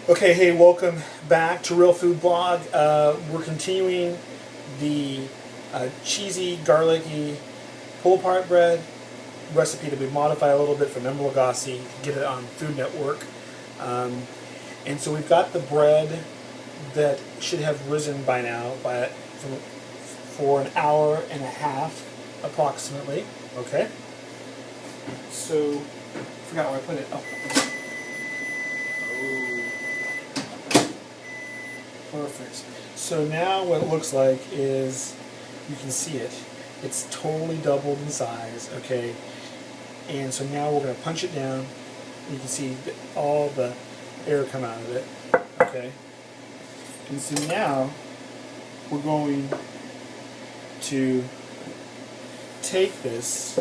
Okay, hey, welcome back to Real Food Blog. We're continuing the cheesy, garlicky pull-apart bread recipe that we modify a little bit from Emma Lagasse to get it on Food Network. Um, and so we've got the bread that should have risen by now for an hour and a half approximately. Okay. So, I forgot where I put it. Oh. Perfect. So now what it looks like is, you can see it. It's totally doubled in size, okay? And so now we're going to punch it down. You can see all the air come out of it, okay? And so now we're going to take this,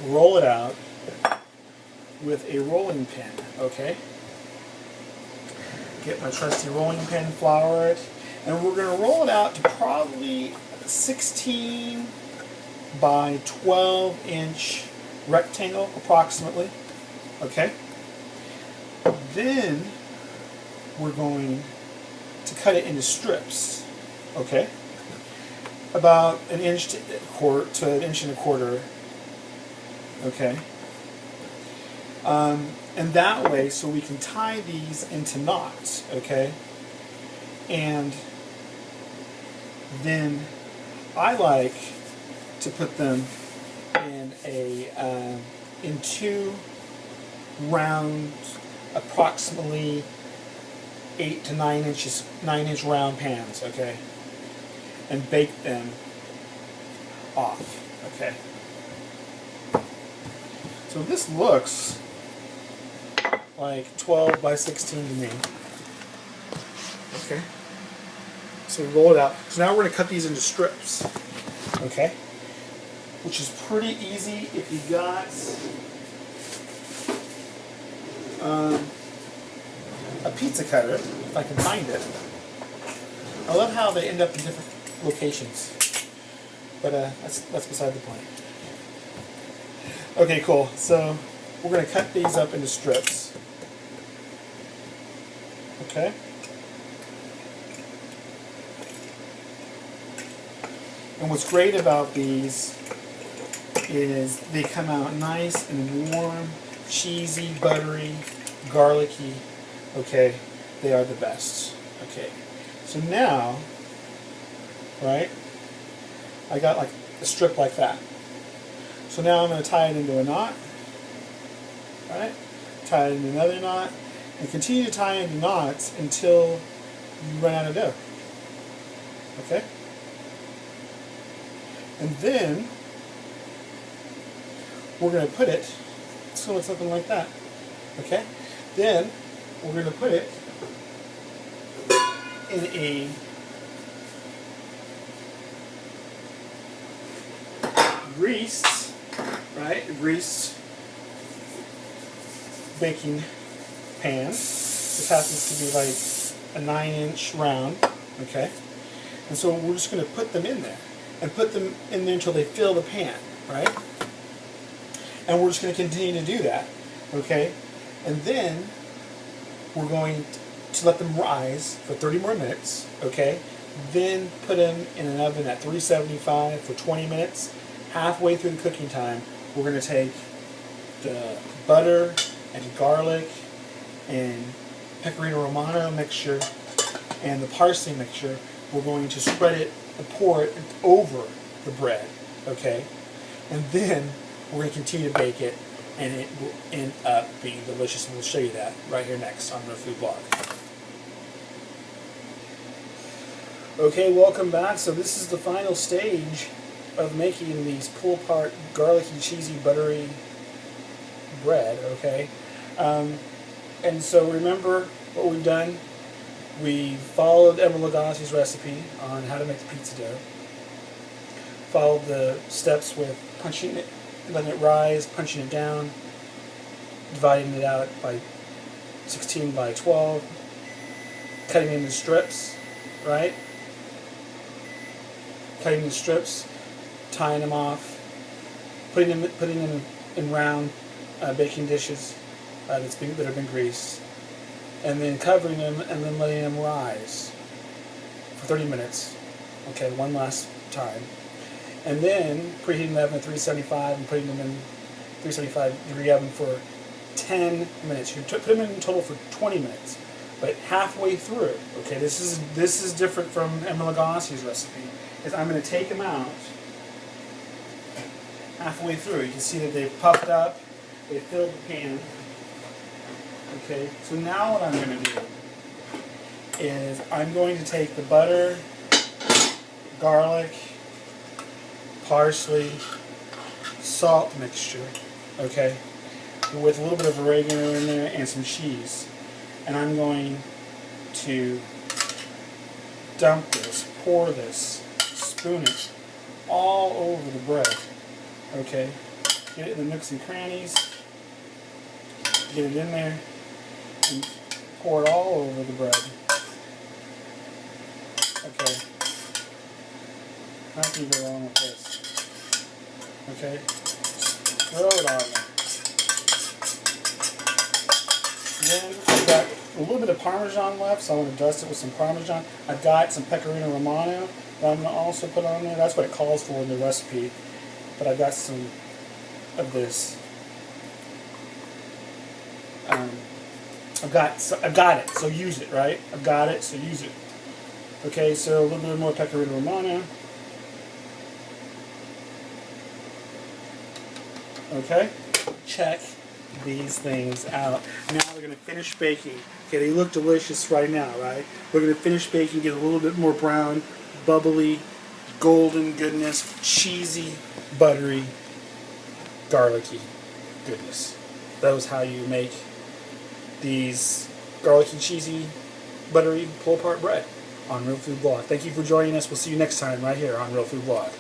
roll it out with a rolling pin, okay? Get my trusty rolling pin, flour it, and we're going to roll it out to probably 16 by 12 inch rectangle approximately. Okay? Then we're going to cut it into strips. Okay? About an inch to an inch and a quarter. Okay? And that way, so we can tie these into knots, okay? And then I like to put them in two round, approximately 8 to 9 inches, 9-inch round pans, okay? And bake them off, okay? So this looks like 12 by 16 to me. Okay. So we roll it out. So now we're going to cut these into strips. Okay. Which is pretty easy if you got a pizza cutter, if I can find it. I love how they end up in different locations. But that's beside the point. Okay, cool. So we're going to cut these up into strips. Okay. And what's great about these is they come out nice and warm, cheesy, buttery, garlicky. Okay, they are the best. Okay, so now, right, I got like a strip like that. So now I'm going to tie it into a knot, right? Tie it into another knot, and continue to tie into knots until you run out of dough. Okay? And then we're going to put it, it's going to look something like that. Okay? Then we're going to put it in a greased, right? Greased baking pan. This happens to be like a 9-inch round, okay? And so we're just going to put them in there, and put them in there until they fill the pan, right? And we're just going to continue to do that, okay? And then we're going to let them rise for 30 more minutes, okay? Then put them in an oven at 375 for 20 minutes. Halfway through the cooking time, we're going to take the butter and garlic and pecorino romano mixture and the parsley mixture. We're going to spread it and pour it over the bread, okay? And then we're going to continue to bake it, and it will end up being delicious, and we'll show you that right here next on Real Food Blog. Okay, welcome back. So this is the final stage of making these pull-apart, garlicky, cheesy, buttery bread, okay? And so remember what we've done. We followed Emma Lagasse's recipe on how to make the pizza dough. Followed the steps with punching it, letting it rise, punching it down, dividing it out by 16 by 12, cutting it into strips, right? Cutting the strips, tying them off, putting them in round baking dishes that have been greased, and then covering them and then letting them rise for 30 minutes. Okay, one last time. And then preheating the oven at 375 and putting them in 375 degree oven for 10 minutes. You put them in total for 20 minutes. But halfway through, okay, this is different from Emma Lagasse's recipe, is I'm going to take them out halfway through. You can see that they've puffed up, they filled the pan. Okay, so now what I'm going to do is I'm going to take the butter, garlic, parsley, salt mixture, okay, with a little bit of oregano in there and some cheese. And I'm going to dump this, pour this, spoon it all over the bread, okay? Get it in the nooks and crannies, get it in there, and pour it all over the bread. Okay. How can you go wrong with this? Okay. Throw it on there. Then I've got a little bit of Parmesan left, so I'm going to dust it with some Parmesan. I've got some Pecorino Romano that I'm going to also put on there. That's what it calls for in the recipe. But I've got some of this. I've got it, so use it, right? I've got it, so use it. Okay, so a little bit more Pecorino Romano. Okay, check these things out. Now we're going to finish baking. Okay, they look delicious right now, right? We're going to finish baking, get a little bit more brown, bubbly, golden goodness, cheesy, buttery, garlicky goodness. That was how you make these garlicky, cheesy, buttery pull-apart bread on Real Food Blog. Thank you for joining us. We'll see you next time right here on Real Food Blog.